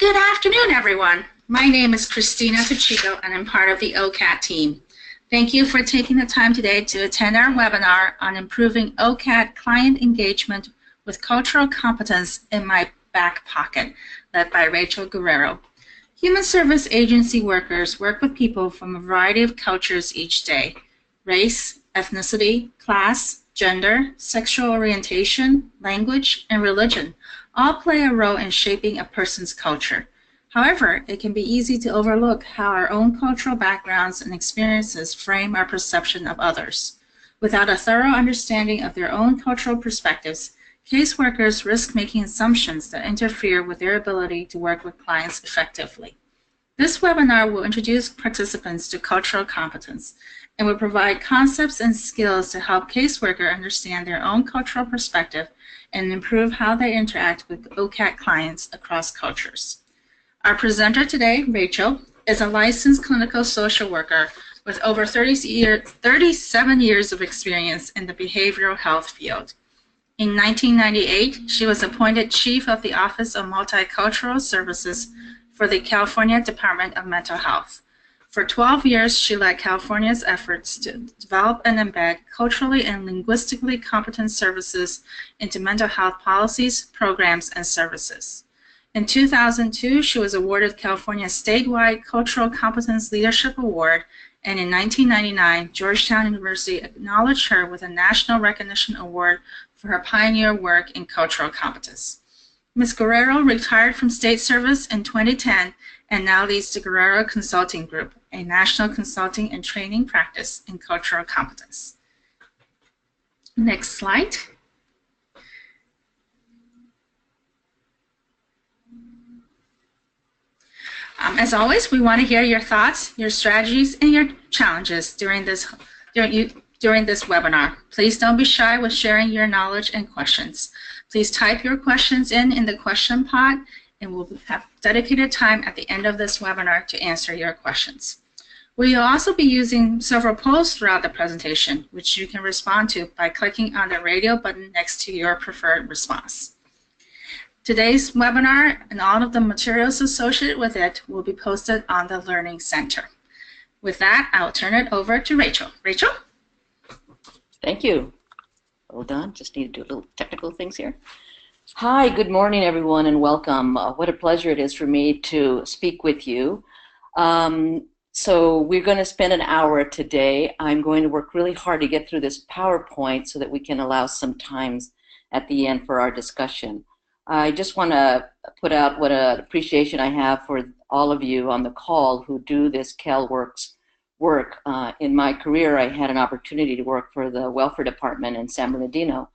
Good afternoon, everyone. My name is Christina Pacheco, and I'm part of the OCAT team. Thank you for taking the time today to attend our webinar on improving OCAT client engagement with cultural competence in my back pocket, led by Rachel Guerrero. Human service agency workers work with people from a variety of cultures each day: race, ethnicity, class, gender, sexual orientation, language, and religion all play a role in shaping a person's culture. However, it can be easy to overlook how our own cultural backgrounds and experiences frame our perception of others. Without a thorough understanding of their own cultural perspectives, caseworkers risk making assumptions that interfere with their ability to work with clients effectively. This webinar will introduce participants to cultural competence and will provide concepts and skills to help caseworkers understand their own cultural perspective and improve how they interact with OCAT clients across cultures. Our presenter today, Rachel, is a licensed clinical social worker with over 37 years of experience in the behavioral health field. In 1998, she was appointed Chief of the Office of Multicultural Services for the California Department of Mental Health. For 12 years, she led California's efforts to develop and embed culturally and linguistically competent services into mental health policies, programs, and services. In 2002, she was awarded California's statewide Cultural Competence Leadership Award, and in 1999, Georgetown University acknowledged her with a National Recognition Award for her pioneer work in cultural competence. Ms. Guerrero retired from state service in 2010 and now leads the Guerrero Consulting Group, a national consulting and training practice in cultural competence. Next slide. As always, we want to hear your thoughts, your strategies, and your challenges during this webinar. Please don't be shy with sharing your knowledge and questions. Please type your questions in the question pod, and we'll have dedicated time at the end of this webinar to answer your questions. We'll also be using several polls throughout the presentation, which you can respond to by clicking on the radio button next to your preferred response. Today's webinar and all of the materials associated with it will be posted on the Learning Center. With that, I'll turn it over to Rachel. Rachel? Thank you. Hold on, just need to do a little technical things here. Hi, good morning, everyone, and welcome. What a pleasure it is for me to speak with you. So we're going to spend an hour today. I'm going to work really hard to get through this PowerPoint so that we can allow some times at the end for our discussion. I just want to put out what an appreciation I have for all of you on the call who do this CalWorks work. In my career, I had an opportunity to work for the welfare department in San Bernardino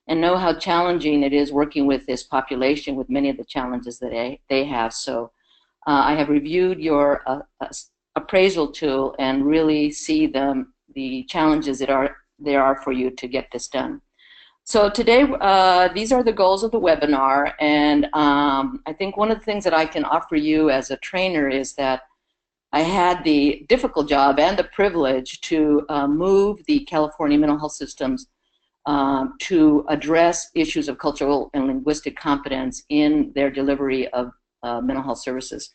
and know how challenging it is working with this population with many of the challenges that they have. So I have reviewed your appraisal tool and really see the challenges that there are for you to get this done. So today, these are the goals of the webinar, and I think one of the things that I can offer you as a trainer is that I had the difficult job and the privilege to move the California mental health systems to address issues of cultural and linguistic competence in their delivery of mental health services.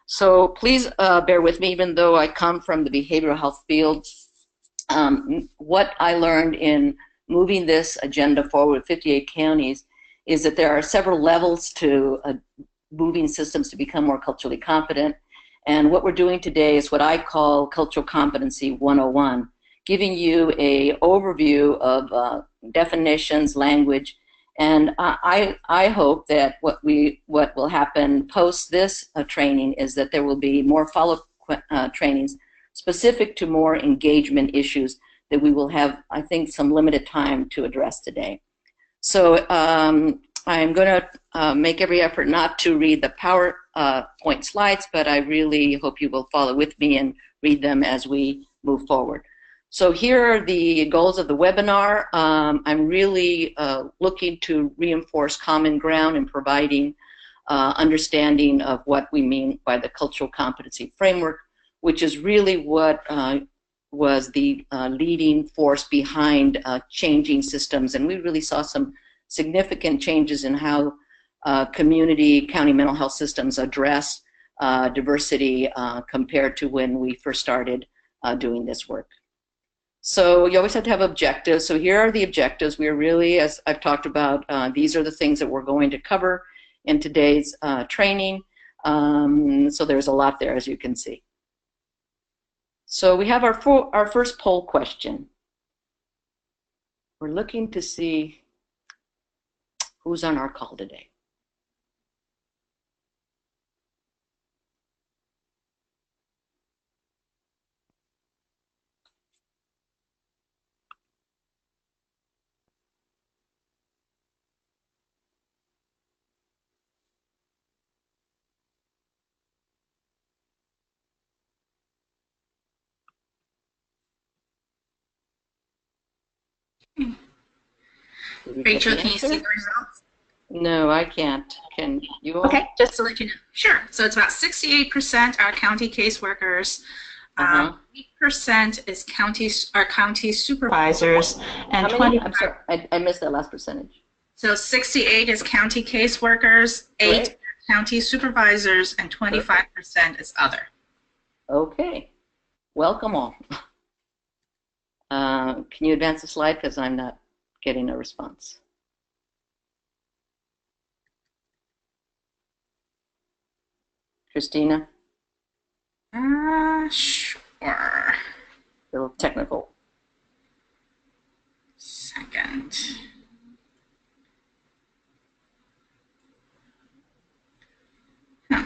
So please bear with me, even though I come from the behavioral health field. What I learned in moving this agenda forward with 58 counties is that there are several levels to moving systems to become more culturally competent. And what we're doing today is what I call Cultural Competency 101, giving you an overview of definitions, language, and I hope that what will happen post this training is that there will be more follow-up trainings specific to more engagement issues that we will have, I think, some limited time to address today. So I'm going to make every effort not to read the PowerPoint slides, but I really hope you will follow with me and read them as we move forward. So here are the goals of the webinar. I'm really looking to reinforce common ground and providing understanding of what we mean by the cultural competency framework, which is really what was the leading force behind changing systems. And we really saw some significant changes in how community county mental health systems address diversity compared to when we first started doing this work. So you always have to have objectives. So here are the objectives. We are really, as I've talked about, these are the things that we're going to cover in today's training. So there's a lot there, as you can see. So we have our first poll question. We're looking to see who's on our call today. Rachel, can you see the results? No, I can't. Can you all? Okay, just to let you know. Sure. So it's about 68% are county caseworkers. 8% is county supervisors, and 20. I'm sorry, I missed that last percentage. So 68 is county caseworkers, 8 are county supervisors, and 25% is other. Okay. Welcome all. Can you advance the slide, because I'm not getting a response. Christina? Sure. A little technical. Second. Huh.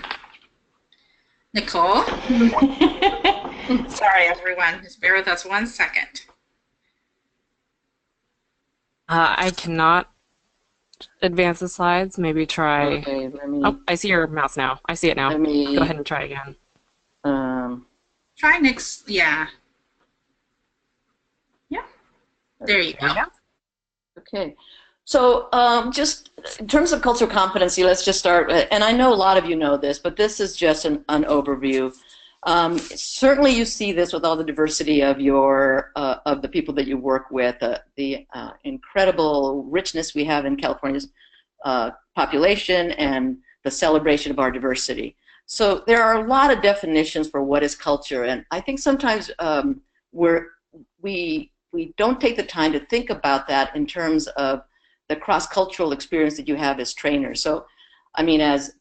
Nicole? Sorry, everyone. Just bear with us 1 second. I cannot advance the slides. Maybe try. Okay, let me. Oh, I see your mouse now. I see it now. Let me. Go ahead and try again. Try next. Yeah. Yeah. There you go. Okay. So just in terms of cultural competency, let's just start. And I know a lot of you know this, but this is just an overview. Certainly you see this with all the diversity of your of the people that you work with, the incredible richness we have in California's population and the celebration of our diversity. So there are a lot of definitions for what is culture, and I think sometimes we don't take the time to think about that in terms of the cross-cultural experience that you have as trainers. So I mean, as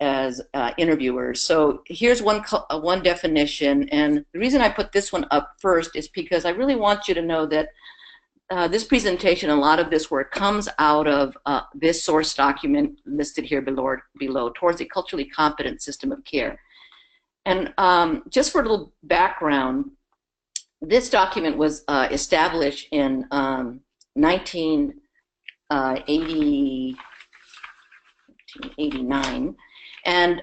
interviewers. So here's one definition, and the reason I put this one up first is because I really want you to know that this presentation, a lot of this work comes out of this source document listed here below, Towards a Culturally Competent System of Care. And just for a little background, this document was established in 1989, and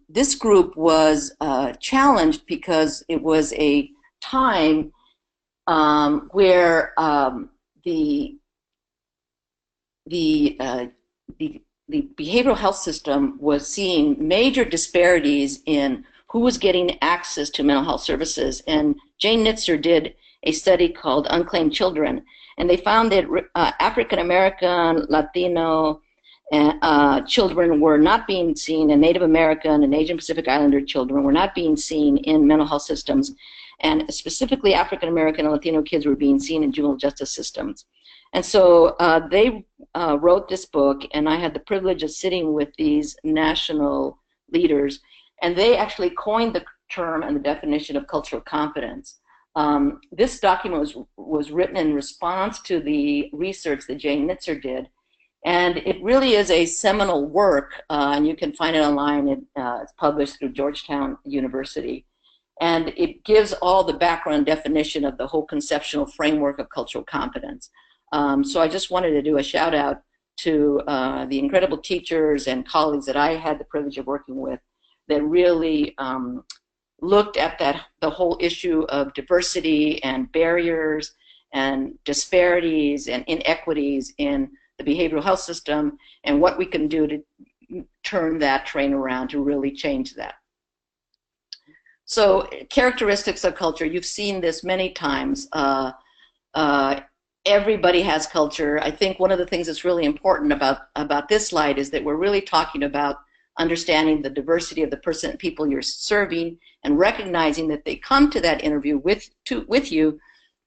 this group was challenged because it was a time where the behavioral health system was seeing major disparities in who was getting access to mental health services. And Jane Nitzer did a study called Unclaimed Children, and they found that African American, Latino children were not being seen, and Native American and Asian Pacific Islander children were not being seen in mental health systems, and specifically African American and Latino kids were being seen in juvenile justice systems. And so they wrote this book, and I had the privilege of sitting with these national leaders, and they actually coined the term and the definition of cultural competence. This document was written in response to the research that Jane Nitzer did, and it really is a seminal work, and you can find it online. It's published through Georgetown University, and it gives all the background definition of the whole conceptual framework of cultural competence. So I just wanted to do a shout out to the incredible teachers and colleagues that I had the privilege of working with that really looked at the whole issue of diversity and barriers and disparities and inequities in the behavioral health system and what we can do to turn that train around to really change that. So characteristics of culture, you've seen this many times. everybody has culture. I think one of the things that's really important about this slide is that we're really talking about understanding the diversity of the people you're serving, and recognizing that they come to that interview with you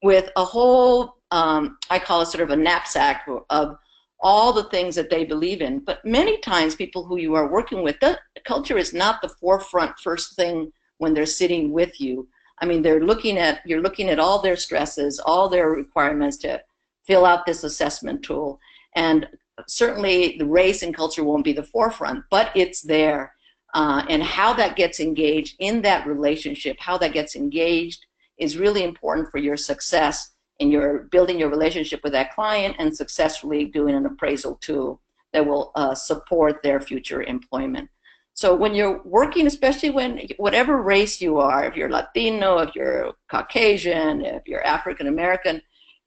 with a whole, I call it sort of a knapsack of all the things that they believe in. But many times people who you are working with, the culture is not the forefront first thing when they're sitting with you. I mean, you're looking at all their stresses, all their requirements to fill out this assessment tool. And certainly the race and culture won't be the forefront, but it's there. And how that gets engaged in that relationship, how that gets engaged is really important for your success in your building your relationship with that client and successfully doing an appraisal tool that will support their future employment. So when you're working, especially whatever race you are, if you're Latino, if you're Caucasian, if you're African American,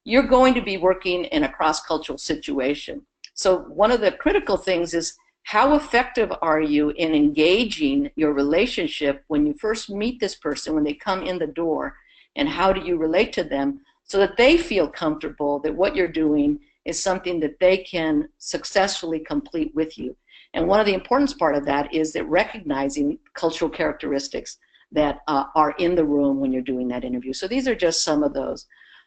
you're going to be working in a cross-cultural situation. So one of the critical things is, how effective are you in engaging your relationship when you first meet this person, when they come in the door, and how do you relate to them so that they feel comfortable that what you're doing is something that they can successfully complete with you. And one of the important part of that is that recognizing cultural characteristics that are in the room when you're doing that interview. So these are just some of those.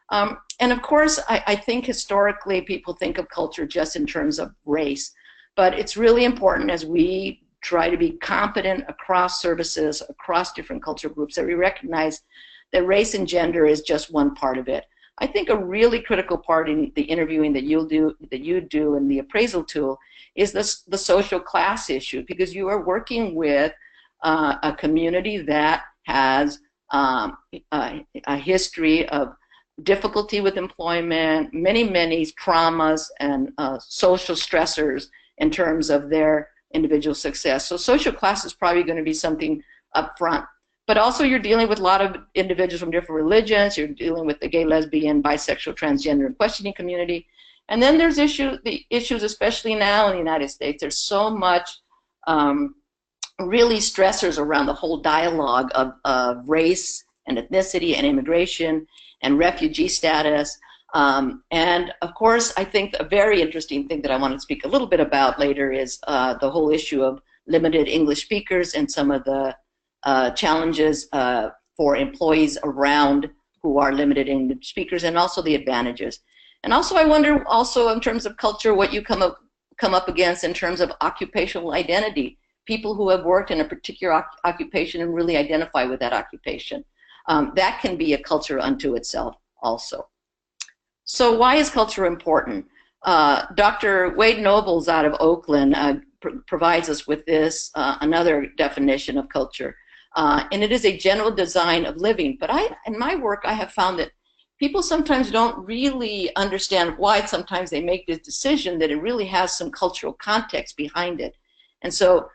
And of course, I think historically people think of culture just in terms of race, but it's really important as we try to be competent across services, across different cultural groups, that we recognize that race and gender is just one part of it. I think a really critical part in the interviewing that you do in the appraisal tool is the social class issue, because you are working with a community that has a history of difficulty with employment, many traumas and social stressors in terms of their individual success. So social class is probably going to be something up front. But also you're dealing with a lot of individuals from different religions. You're dealing with the gay, lesbian, bisexual, transgender, and questioning community. And then there's the issues, especially now in the United States, there's so much really stressors around the whole dialogue of race and ethnicity and immigration and refugee status. And of course, I think a very interesting thing that I want to speak a little bit about later is the whole issue of limited English speakers and some of the challenges for employees around who are limited English speakers, and also the advantages. And also I wonder also in terms of culture what you come up against in terms of occupational identity. People who have worked in a particular occupation and really identify with that occupation. That can be a culture unto itself also. So why is culture important? Dr. Wade Nobles out of Oakland provides us with this, another definition of culture. And it is a general design of living. But in my work, I have found that people sometimes don't really understand why sometimes they make this decision, that it really has some cultural context behind it. And so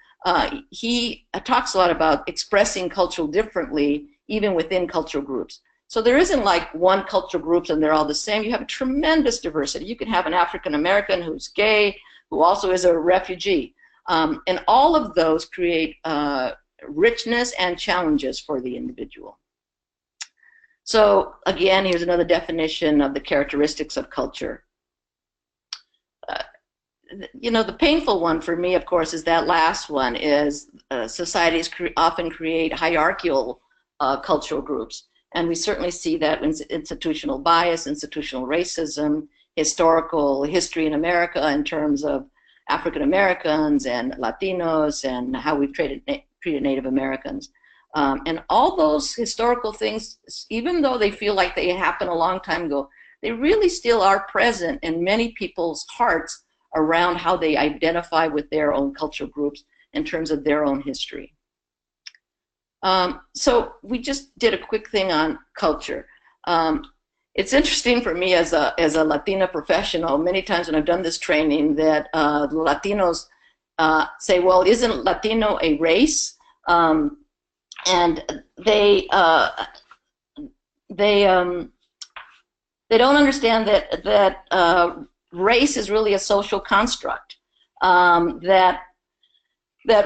he talks a lot about expressing culture differently, even within cultural groups. So there isn't like one cultural group and they're all the same. You have a tremendous diversity. You can have an African American who's gay, who also is a refugee. And all of those create richness and challenges for the individual. So again, here's another definition of the characteristics of culture. You know, the painful one for me, of course, is that last one, is societies often create hierarchical cultural groups. And we certainly see that in institutional bias, institutional racism, historical history in America in terms of African Americans and Latinos and how we've treated Native Americans. And all those historical things, even though they feel like they happened a long time ago, they really still are present in many people's hearts around how they identify with their own cultural groups in terms of their own history. So we just did a quick thing on culture. It's interesting for me as a Latina professional, many times when I've done this training, that Latinos say, well, isn't Latino a race? And they don't understand that race is really a social construct. That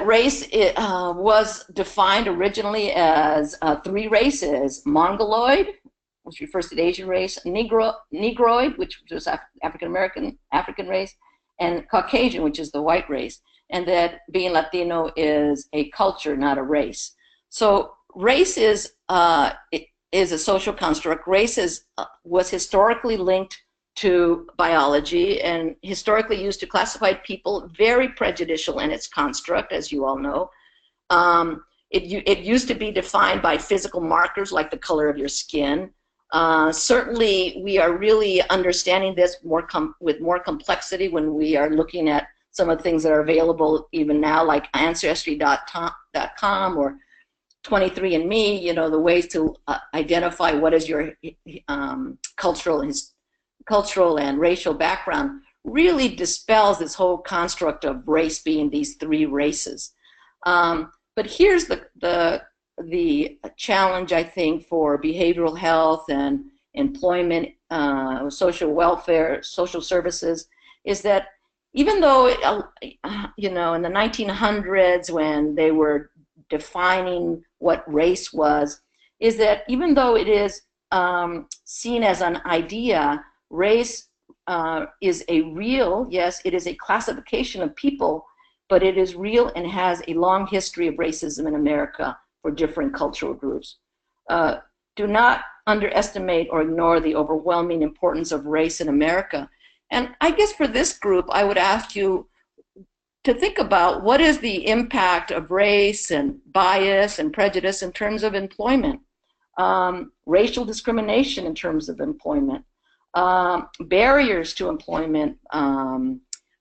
race was defined originally as 3 races: Mongoloid, which refers to the Asian race, Negroid, which was African race, and Caucasian, which is the white race, and that being Latino is a culture, not a race. So race is a social construct. Race was historically linked to biology and historically used to classify people, very prejudicial in its construct, as you all know. It used to be defined by physical markers like the color of your skin. Certainly, we are really understanding this with more complexity when we are looking at some of the things that are available even now, like Ancestry.com or 23andMe, you know, the ways to identify what is your cultural and racial background really dispels this whole construct of race being these three races. But here's the challenge, I think, for behavioral health and employment, social welfare, social services, is that even though, you know, in the 1900s when they were defining what race was, is that even though it is seen as an idea, race is a real, yes, it is a classification of people, but it is real and has a long history of racism in America for different cultural groups. Do not underestimate or ignore the overwhelming importance of race in America. And I guess for this group, I would ask you to think about what is the impact of race and bias and prejudice in terms of employment, racial discrimination in terms of employment, barriers to employment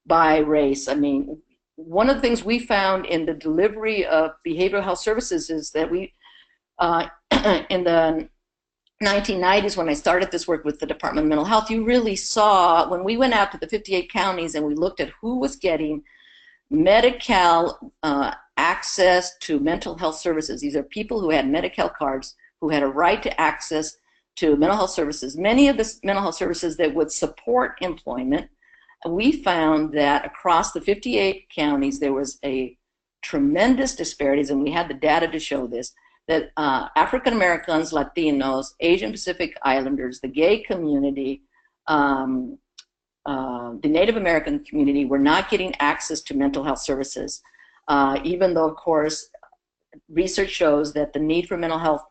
by race. I mean, one of the things we found in the delivery of behavioral health services is that we, in the 1990s, when I started this work with the Department of Mental Health, you really saw, when we went out to the 58 counties and we looked at who was getting Medi-Cal access to mental health services. These are people who had Medi-Cal cards, who had a right to access to mental health services. Many of the mental health services that would support employment, we found that across the 58 counties there was a tremendous disparities, and we had the data to show this, that African Americans, Latinos, Asian Pacific Islanders, the gay community, the Native American community were not getting access to mental health services, even though, of course, research shows that the need for mental health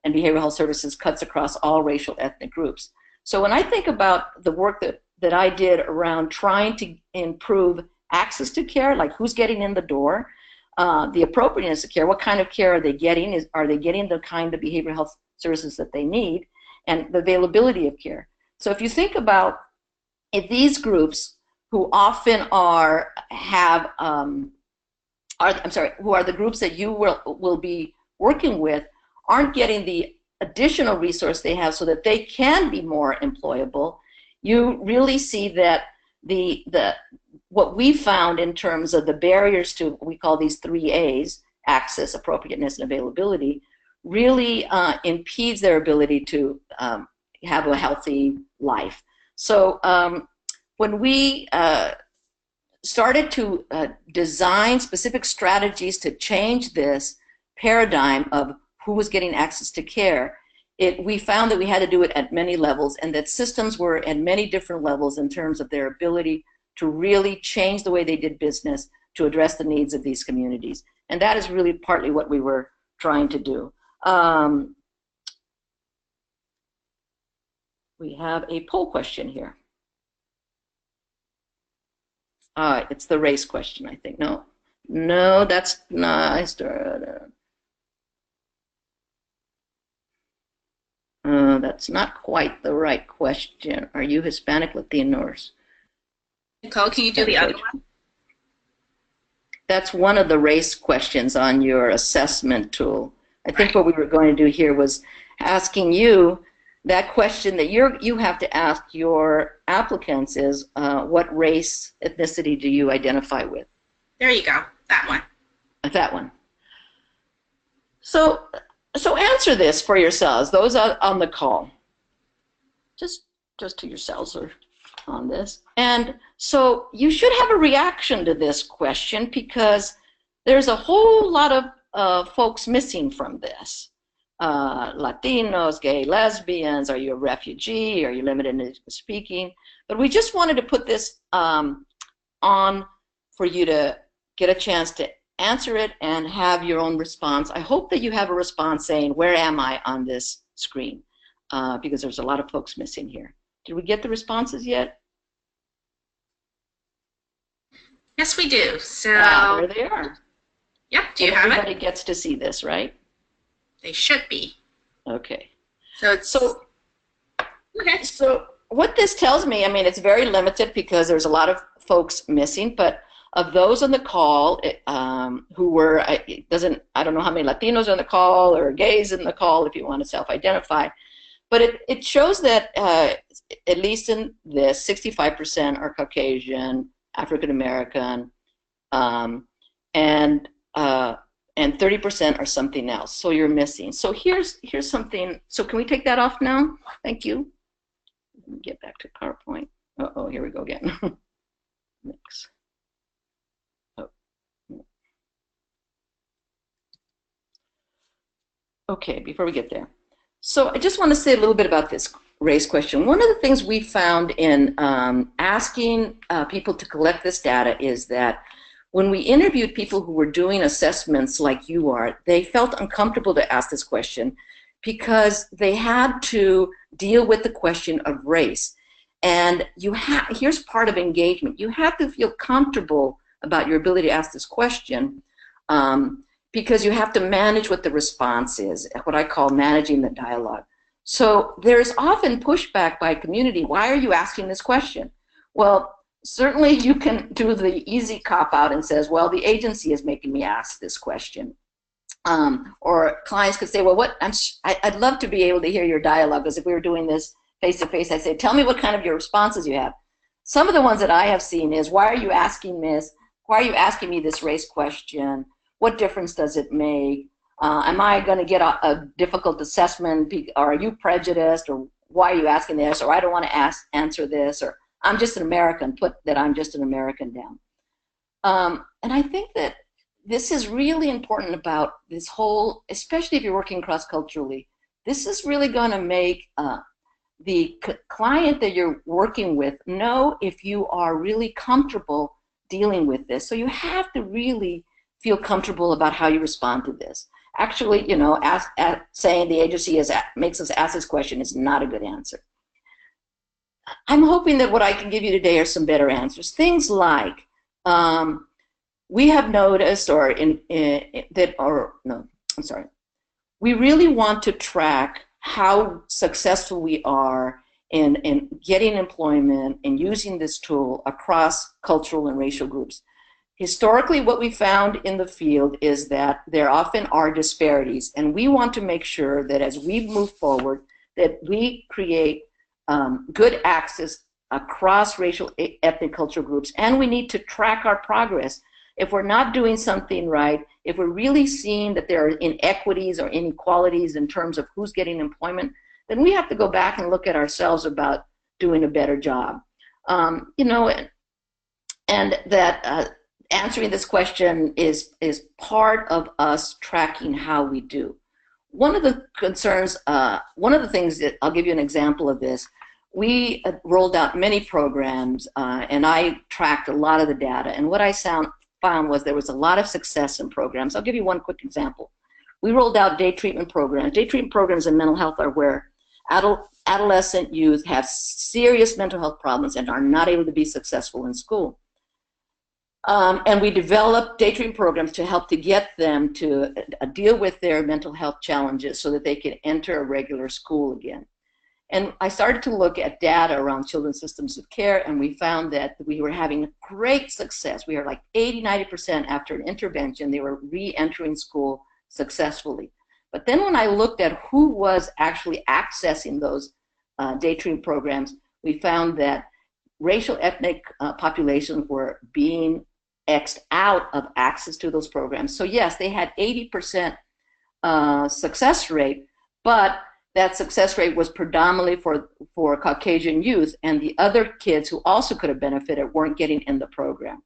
and behavioral health services cuts across all racial ethnic groups. So when I think about the work that I did around trying to improve access to care, like who's getting in the door, the appropriateness of care, what kind of care are they getting? Are they getting the kind of behavioral health services that they need, and the availability of care? So if you think about if these groups who often who are the groups that you will be working with, aren't getting the additional resource they have so that they can be more employable, you really see that what we found in terms of the barriers to what we call these 3 A's, access, appropriateness, and availability, really impedes their ability to have a healthy life. So when we started to design specific strategies to change this paradigm of who was getting access to care, we found that we had to do it at many levels, and that systems were at many different levels in terms of their ability to really change the way they did business to address the needs of these communities. And that is really partly what we were trying to do. We have a poll question here. It's the race question, I think. No, that's not. That's not quite the right question. Are you Hispanic, Latinos? Nicole, can you do the other one? That's one of the race questions on your assessment tool. I think what we were going to do here was asking you that question that you have to ask your applicants is, what race, ethnicity do you identify with? There you go, that one. That one. So answer this for yourselves, those on the call. Just to yourselves or on this. And so you should have a reaction to this question, because there's a whole lot of folks missing from this. Latinos, gay, lesbians, are you a refugee, are you limited in speaking? But we just wanted to put this on for you to get a chance to answer it and have your own response. I hope that you have a response saying, where am I on this screen? Because there's a lot of folks missing here. Did we get the responses yet? Yes, we do. So there they are. Yep, do you have it? Everybody gets to see this, right? They should be. Okay. So okay. So what this tells me, I mean, it's very limited because there's a lot of folks missing, but of those on the call who were, I don't know how many Latinos are on the call or gays in the call if you want to self-identify, but it shows that at least in this, 65% are Caucasian, African American, and 30% are something else. So you're missing. So here's something. So can we take that off now? Thank you. Get back to PowerPoint. Uh-oh, here we go again. Next. Oh. Okay, before we get there. So I just want to say a little bit about this race question. One of the things we found in asking people to collect this data is that when we interviewed people who were doing assessments like you are, they felt uncomfortable to ask this question because they had to deal with the question of race. And here's part of engagement. You have to feel comfortable about your ability to ask this question because you have to manage what the response is, what I call managing the dialogue. So there's often pushback by community. Why are you asking this question? Well, certainly you can do the easy cop-out and says, well, the agency is making me ask this question. Or clients could say, well, I'd love to be able to hear your dialogue, because if we were doing this face-to-face, I'd say, tell me what kind of your responses you have. Some of the ones that I have seen is, why are you asking this? Why are you asking me this race question? What difference does it make? Am I going to get a difficult assessment? Or are you prejudiced? Or why are you asking this? Or I don't want to answer this. Or I'm just an American. Put that I'm just an American down. And I think that this is really important about this whole, especially if you're working cross-culturally, this is really going to make the client that you're working with know if you are really comfortable dealing with this. So you have to really feel comfortable about how you respond to this. Actually, you know, saying the agency makes us ask this question is not a good answer. I'm hoping that what I can give you today are some better answers. Things like, we have noticed, we really want to track how successful we are in getting employment and using this tool across cultural and racial groups. Historically, what we found in the field is that there often are disparities, and we want to make sure that as we move forward, that we create good access across racial, ethnic, cultural groups, and we need to track our progress. If we're not doing something right, if we're really seeing that there are inequities or inequalities in terms of who's getting employment, then we have to go back and look at ourselves about doing a better job. You know, and that answering this question is part of us tracking how we do. One of the concerns, one of the things that, I'll give you an example of this, we rolled out many programs and I tracked a lot of the data, and what I found was there was a lot of success in programs. I'll give you one quick example. We rolled out day treatment programs. Day treatment programs in mental health are where adolescent youth have serious mental health problems and are not able to be successful in school. And we developed day treatment programs to help to get them to deal with their mental health challenges so that they can enter a regular school again. And I started to look at data around children's systems of care, and we found that we were having great success. We were like 80–90% after an intervention, they were re-entering school successfully. But then when I looked at who was actually accessing those day treatment programs, we found that racial ethnic populations were being X'd out of access to those programs. So yes, they had 80% success rate, but that success rate was predominantly for Caucasian youth, and the other kids who also could have benefited weren't getting in the program.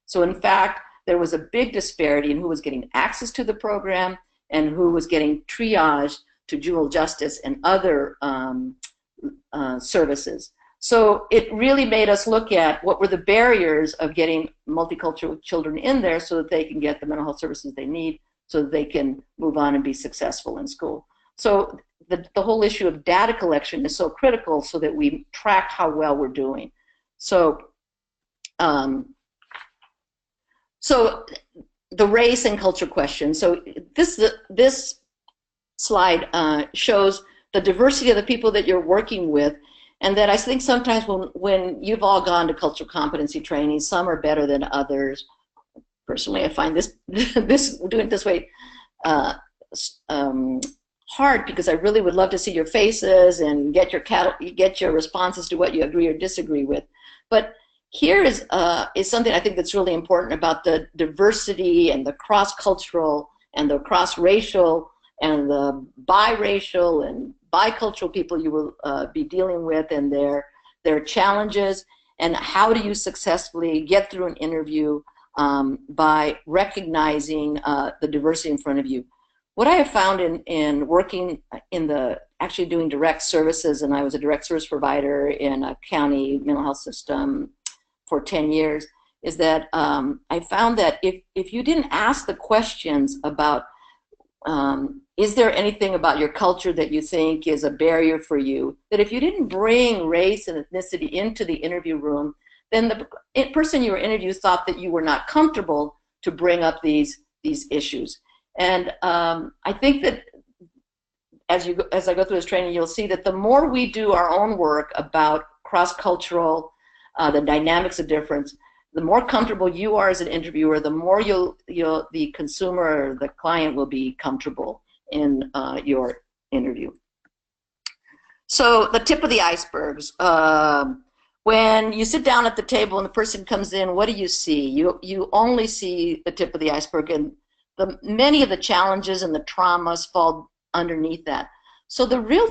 So in fact, there was a big disparity in who was getting access to the program and who was getting triaged to juvenile justice and other services. So it really made us look at what were the barriers of getting multicultural children in there so that they can get the mental health services they need so that they can move on and be successful in school. So the whole issue of data collection is so critical so that we track how well we're doing. So, so the race and culture question. So this slide shows the diversity of the people that you're working with, and that I think sometimes when you've all gone to cultural competency training, some are better than others. Personally, I find doing it this way hard, because I really would love to see your faces and get your responses to what you agree or disagree with. But here is something I think that's really important about the diversity and the cross-cultural and the cross-racial and the biracial and bicultural people you will be dealing with, and their challenges, and how do you successfully get through an interview by recognizing the diversity in front of you. What I have found in working actually doing direct services, and I was a direct service provider in a county mental health system for 10 years, is that I found that if you didn't ask the questions about is there anything about your culture that you think is a barrier for you, that if you didn't bring race and ethnicity into the interview room, then the person you were interviewing thought that you were not comfortable to bring up these issues. And I think that as I go through this training, you'll see that the more we do our own work about cross-cultural, the dynamics of difference, the more comfortable you are as an interviewer, the more the consumer or the client will be comfortable in your interview. So the tip of the icebergs. When you sit down at the table and the person comes in, what do you see? You only see the tip of the iceberg, and many of the challenges and the traumas fall underneath that. So the real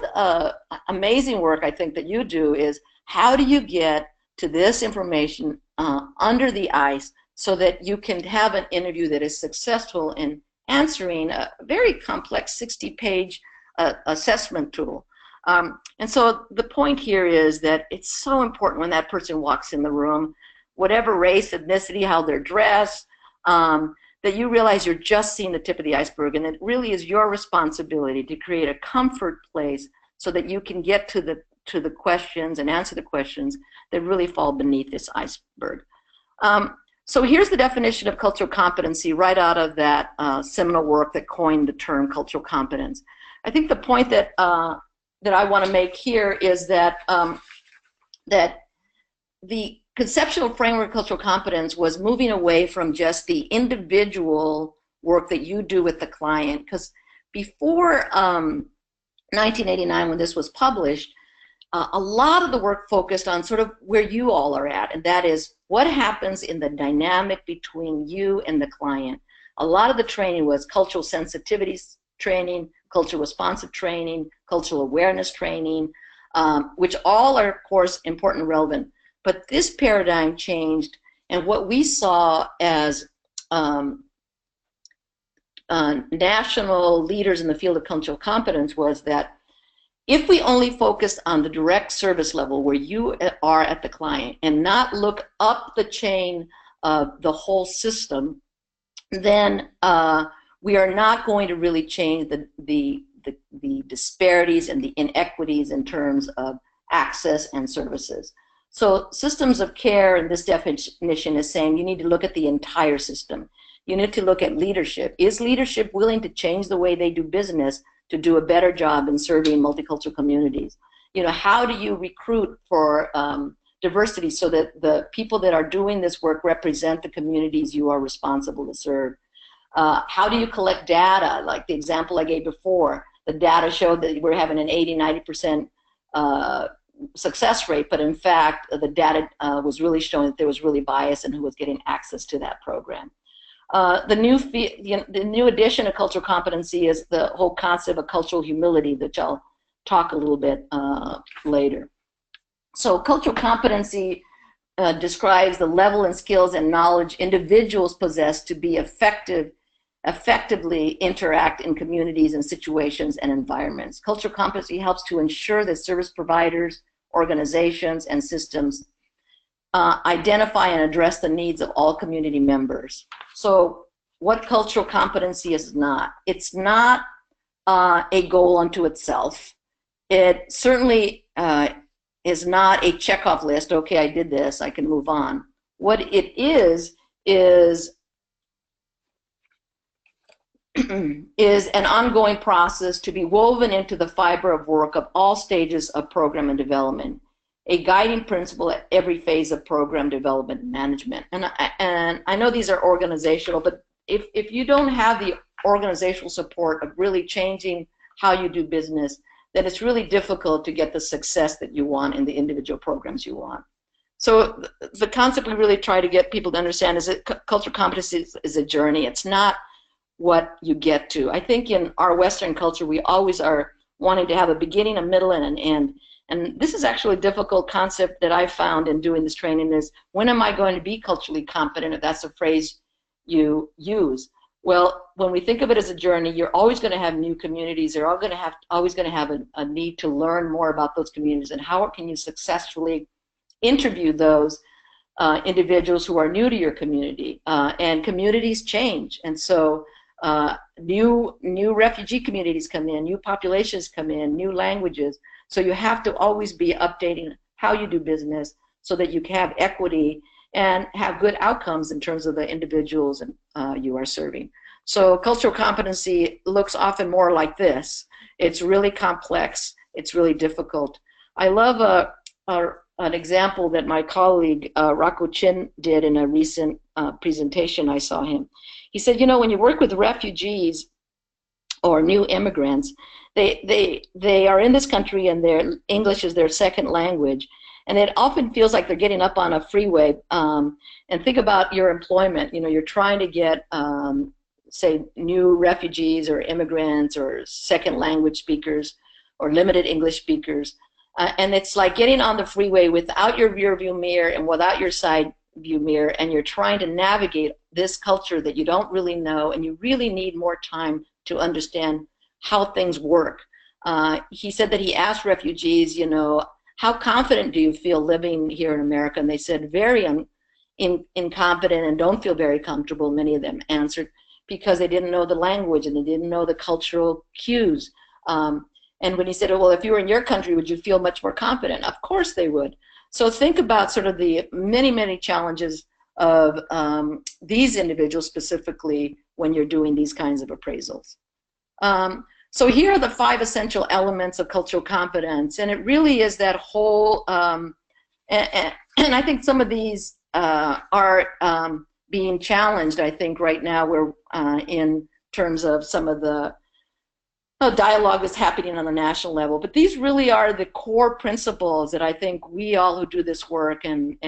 amazing work I think that you do is, how do you get to this information under the ice so that you can have an interview that is successful in answering a very complex 60-page assessment tool. And so the point here is that it's so important when that person walks in the room, whatever race, ethnicity, how they're dressed, that you realize you're just seeing the tip of the iceberg, and it really is your responsibility to create a comfort place so that you can get to the questions and answer the questions that really fall beneath this iceberg. So here's the definition of cultural competency right out of that seminal work that coined the term cultural competence. I think the point that I want to make here is that that the conceptual framework of cultural competence was moving away from just the individual work that you do with the client, because before 1989, when this was published, a lot of the work focused on sort of where you all are at, and that is what happens in the dynamic between you and the client. A lot of the training was cultural sensitivities training, cultural responsive training, cultural awareness training, which all are, of course, important and relevant. But this paradigm changed, and what we saw as national leaders in the field of cultural competence was that if we only focused on the direct service level where you are at the client and not look up the chain of the whole system, then we are not going to really change the disparities and the inequities in terms of access and services. So systems of care, in this definition, is saying you need to look at the entire system. You need to look at leadership. Is leadership willing to change the way they do business to do a better job in serving multicultural communities? You know, how do you recruit for diversity so that the people that are doing this work represent the communities you are responsible to serve? How do you collect data? Like the example I gave before, the data showed that we're having an 80–90% success rate, but in fact the data was really showing that there was really bias in who was getting access to that program. The new addition of cultural competency is the whole concept of cultural humility, which I'll talk a little bit later. So cultural competency describes the level and skills and knowledge individuals possess to be effective effectively interact in communities and situations and environments. Cultural competency helps to ensure that service providers, organizations, and systems identify and address the needs of all community members. So what cultural competency is not? It's not a goal unto itself. It certainly is not a checkoff list. Okay, I did this, I can move on. What it is is an ongoing process to be woven into the fiber of work of all stages of program and development, a guiding principle at every phase of program development and management. And I know these are organizational, but if you don't have the organizational support of really changing how you do business, then it's really difficult to get the success that you want in the individual programs you want. So the concept we really try to get people to understand is that cultural competency is a journey. It's not what you get to. I think in our Western culture, we always are wanting to have a beginning, a middle, and an end. And this is actually a difficult concept that I found in doing this training is, when am I going to be culturally competent, if that's a phrase you use? Well, when we think of it as a journey, you're always going to have new communities. You're always going to have a need to learn more about those communities, and how can you successfully interview those individuals who are new to your community. And communities change, and so new refugee communities come in, new populations come in, new languages. So you have to always be updating how you do business so that you can have equity and have good outcomes in terms of the individuals you are serving. So cultural competency looks often more like this. It's really complex. It's really difficult. I love an example that my colleague Rocco Chin did in a recent presentation I saw him. He said, you know, when you work with refugees or new immigrants, they are in this country and their English is their second language, and it often feels like they're getting up on a freeway. And think about your employment. You know, you're trying to get, say, new refugees or immigrants or second language speakers or limited English speakers. And it's like getting on the freeway without your rear view mirror and without your side view mirror, and you're trying to navigate this culture that you don't really know, and you really need more time to understand how things work. He said that he asked refugees, you know, how confident do you feel living here in America? And they said very incompetent and don't feel very comfortable, many of them answered, because they didn't know the language and they didn't know the cultural cues. And when he said, well, if you were in your country, would you feel much more confident? Of course they would. So think about sort of the many, many challenges of these individuals specifically when you're doing these kinds of appraisals. So here are the 5 essential elements of cultural competence, and it really is that whole, and I think some of these are being challenged, I think, right now, where in terms of some of the dialogue that's happening on the national level. But these really are the core principles that I think we all who do this work, and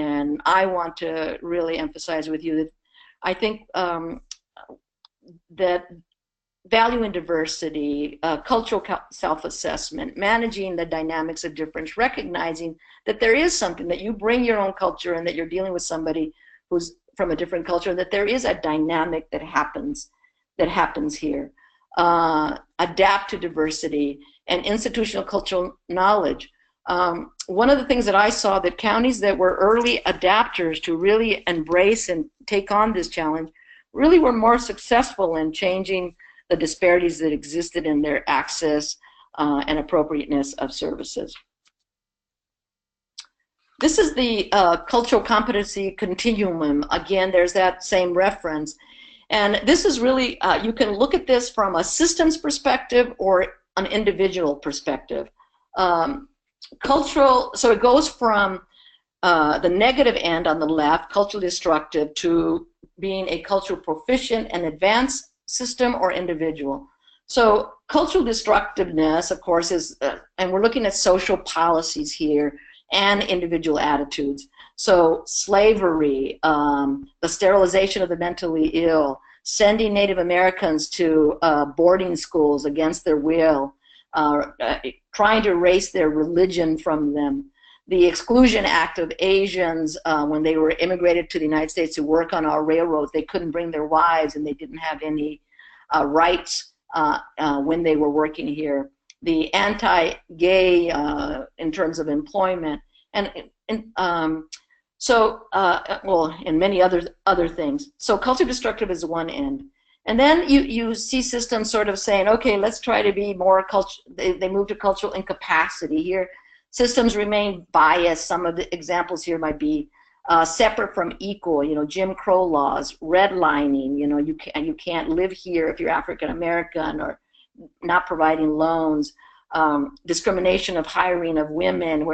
I want to really emphasize with you that I think that valuing diversity, cultural self-assessment, managing the dynamics of difference, recognizing that there is something, that you bring your own culture and that you're dealing with somebody who's from a different culture, that there is a dynamic that happens here. Adapt to diversity and institutional cultural knowledge. One of the things that I saw, that counties that were early adapters to really embrace and take on this challenge really were more successful in changing the disparities that existed in their access and appropriateness of services. This is the cultural competency continuum. Again, there's that same reference. And this is really, you can look at this from a systems perspective or an individual perspective. Cultural, so it goes from the negative end on the left, culturally destructive, to being a cultural proficient and advanced system or individual. So cultural destructiveness, of course, is, and we're looking at social policies here and individual attitudes. So slavery, the sterilization of the mentally ill, sending Native Americans to boarding schools against their will, trying to erase their religion from them, the Exclusion Act of Asians when they were immigrated to the United States to work on our railroads. They couldn't bring their wives and they didn't have any rights when they were working here, the anti-gay in terms of employment, and well, and many other things. So culture destructive is one end. And then you see systems sort of saying, okay, let's try to be more they move to cultural incapacity here. Systems remain biased. Some of the examples here might be separate from equal, Jim Crow laws, redlining, you can't live here if you're African American, or not providing loans, discrimination of hiring of women.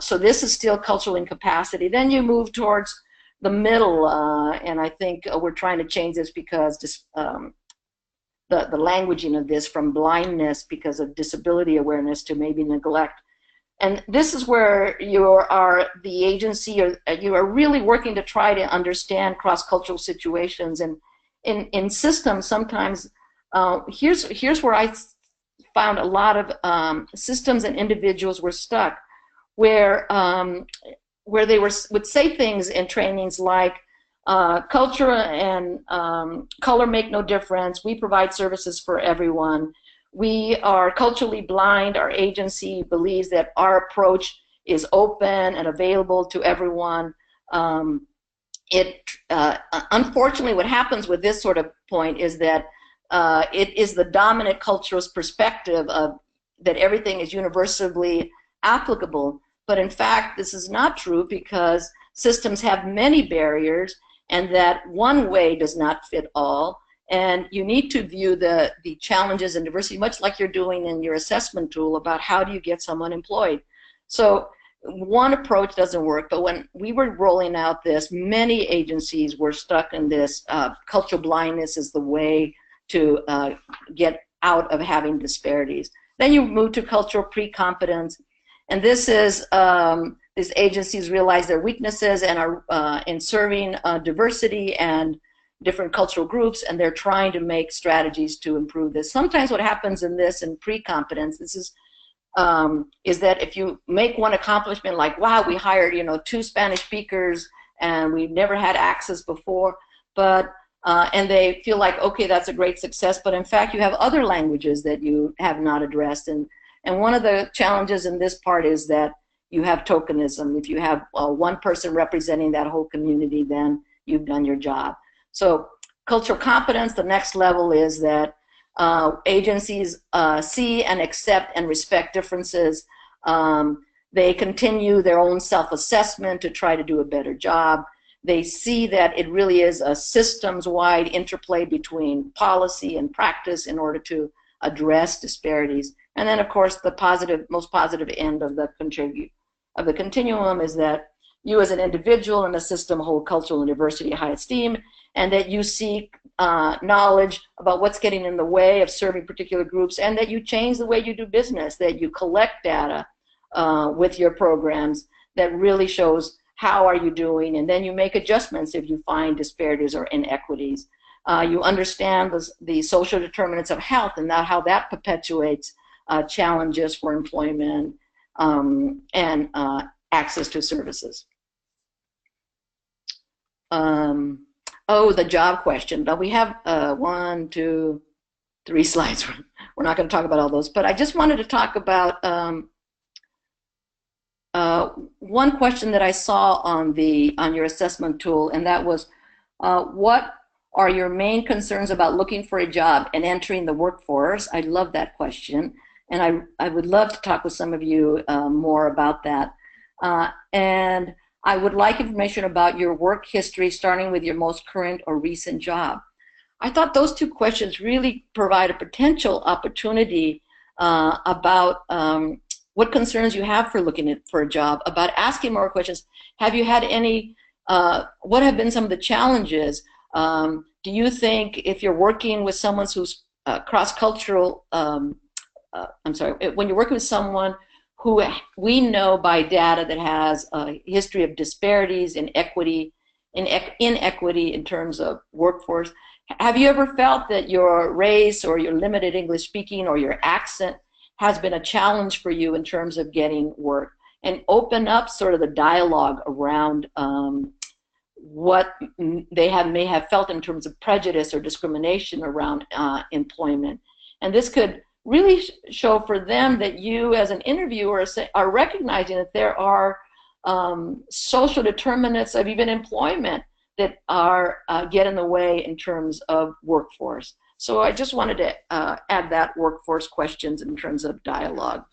So this is still cultural incapacity. Then you move towards the middle, and I think we're trying to change this because the languaging of this from blindness because of disability awareness to maybe neglect. And this is where you are the agency, or you are really working to try to understand cross-cultural situations. And in systems, sometimes here's where I found a lot of systems and individuals were stuck, where they would say things in trainings like culture and color make no difference. We provide services for everyone. We are culturally blind. Our agency believes that our approach is open and available to everyone. Unfortunately, what happens with this sort of point is that it is the dominant culturalist perspective of that everything is universally applicable. But in fact, this is not true, because systems have many barriers, and that one way does not fit all. And you need to view the challenges and diversity, much like you're doing in your assessment tool, about how do you get someone employed. So one approach doesn't work, but when we were rolling out this, many agencies were stuck in this cultural blindness is the way to get out of having disparities. Then you move to cultural pre-competence, and this is these agencies realize their weaknesses and are in serving diversity and different cultural groups, and they're trying to make strategies to improve this. Sometimes what happens in this and pre-competence, this is that if you make one accomplishment like, wow, we hired 2 Spanish speakers and we've never had access before, but and they feel like, okay, that's a great success, but in fact you have other languages that you have not addressed, and one of the challenges in this part is that you have tokenism. If you have one person representing that whole community, then you've done your job. So cultural competence, the next level is that agencies see and accept and respect differences. They continue their own self-assessment to try to do a better job. They see that it really is a systems-wide interplay between policy and practice in order to address disparities. And then, of course, the most positive end of the continuum is that you as an individual in the system hold cultural and diversity high esteem, and that you seek knowledge about what's getting in the way of serving particular groups, and that you change the way you do business, that you collect data with your programs that really shows how are you doing, and then you make adjustments if you find disparities or inequities. You understand the social determinants of health and how that perpetuates challenges for employment and access to services. Oh, the job question. Now we have 1, 2, 3 slides. We're not going to talk about all those, but I just wanted to talk about one question that I saw on your assessment tool, and that was, what are your main concerns about looking for a job and entering the workforce? I love that question, and I would love to talk with some of you more about that. And I would like information about your work history, starting with your most current or recent job. I thought those 2 questions really provide a potential opportunity about what concerns you have for looking for a job, about asking more questions. Have you had any, what have been some of the challenges? Do you think if you're working with someone who's cross-cultural, when you're working with someone who we know by data that has a history of disparities in inequity in terms of workforce, have you ever felt that your race or your limited English speaking or your accent has been a challenge for you in terms of getting work? And open up sort of the dialogue around what they may have felt in terms of prejudice or discrimination around employment. And this could really show for them that you as an interviewer are recognizing that there are social determinants of even employment that are get in the way in terms of workforce. So I just wanted to add that workforce questions in terms of dialogue.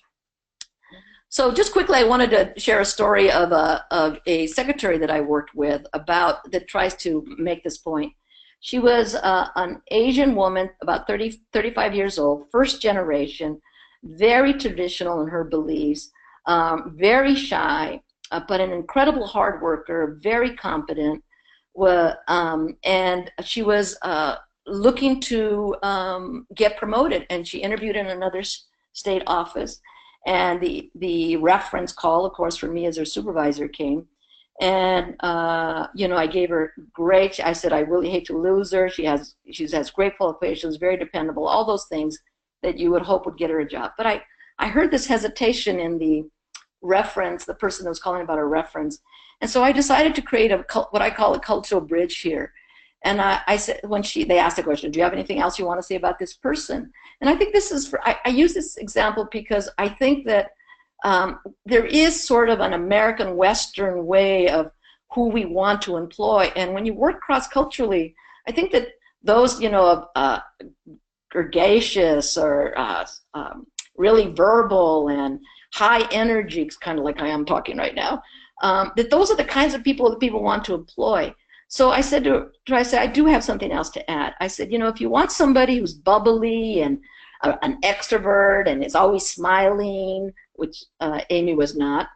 So just quickly, I wanted to share a story of a secretary that I worked with that tries to make this point. She was an Asian woman, about 35 years old, first generation, very traditional in her beliefs, very shy, but an incredible hard worker, very competent, and she was looking to get promoted, and she interviewed in another state office. And the reference call, of course, for me as her supervisor came. And, I gave her great, I said, I really hate to lose her. She has great qualifications, very dependable, all those things that you would hope would get her a job. But I heard this hesitation in the reference, the person that was calling about a reference. And so I decided to create what I call a cultural bridge here. And I said, they asked the question, do you have anything else you want to say about this person? And I think this is, I use this example because I think that there is sort of an American Western way of who we want to employ. And when you work cross-culturally, I think that those, gregarious or really verbal and high energy, kind of like I am talking right now, that those are the kinds of people that people want to employ. So I said to her, I do have something else to add. I said, if you want somebody who's bubbly and an extrovert and is always smiling, which Amy was not,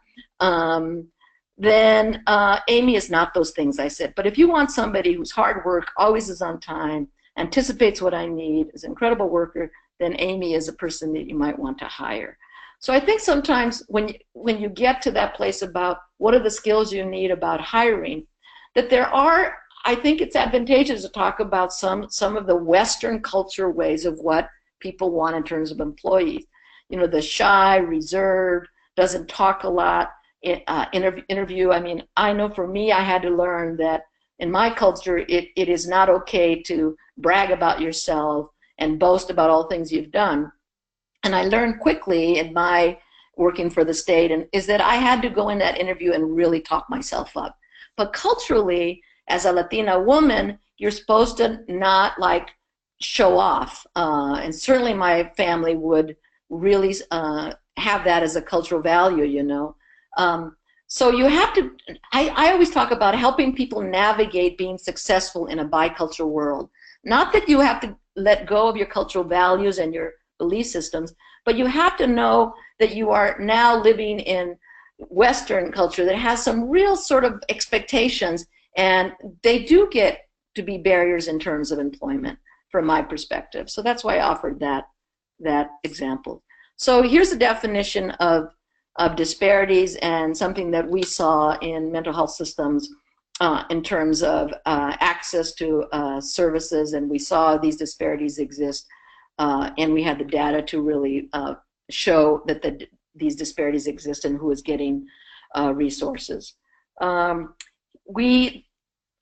then Amy is not those things, I said. But if you want somebody who's hard work, always is on time, anticipates what I need, is an incredible worker, then Amy is a person that you might want to hire. So I think sometimes when you get to that place about what are the skills you need about hiring, that there are, I think it's advantageous to talk about some of the Western culture ways of what people want in terms of employees. The shy, reserved, doesn't talk a lot, interview. I mean, I know for me, I had to learn that in my culture, it is not okay to brag about yourself and boast about all things you've done. And I learned quickly in my working for the state is that I had to go in that interview and really talk myself up. But culturally, as a Latina woman, you're supposed to not show off. And certainly my family would really have that as a cultural value, So you have to, I always talk about helping people navigate being successful in a bicultural world. Not that you have to let go of your cultural values and your belief systems, but you have to know that you are now living in Western culture that has some real sort of expectations, and they do get to be barriers in terms of employment from my perspective. So that's why I offered that example. So here's a definition of disparities and something that we saw in mental health systems in terms of access to services, and we saw these disparities exist, and we had the data to really show that these disparities exist and who is getting resources.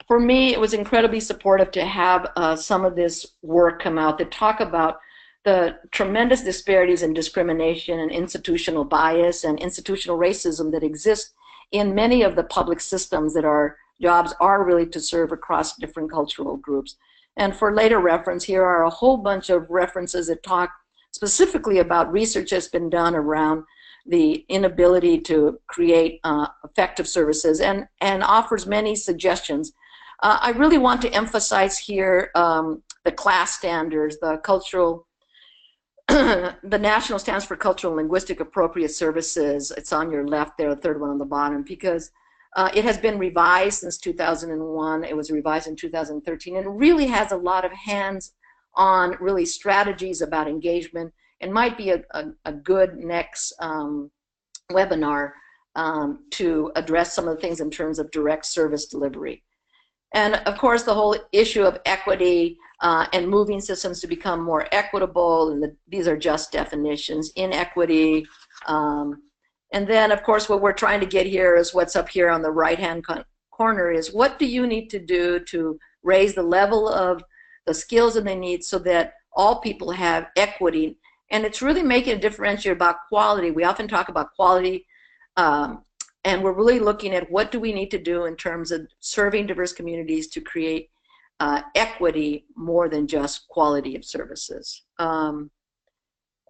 For me, it was incredibly supportive to have some of this work come out that talk about the tremendous disparities in discrimination and institutional bias and institutional racism that exist in many of the public systems that our jobs are really to serve across different cultural groups. And for later reference, here are a whole bunch of references that talk specifically about research that's been done around the inability to create effective services and offers many suggestions. I really want to emphasize here the class standards, the cultural, the national stands for cultural and linguistic appropriate services. It's on your left there, the third one on the bottom, because it has been revised since 2001. It was revised in 2013, and it really has a lot of hands-on really strategies about engagement, and might be a good next webinar to address some of the things in terms of direct service delivery. And of course, the whole issue of equity and moving systems to become more equitable, and these are just definitions, inequity. And then, of course, what we're trying to get here is what's up here on the right-hand corner is, what do you need to do to raise the level of the skills that they need so that all people have equity? And it's really making a differentiator about quality. We often talk about quality, and we're really looking at what do we need to do in terms of serving diverse communities to create equity more than just quality of services.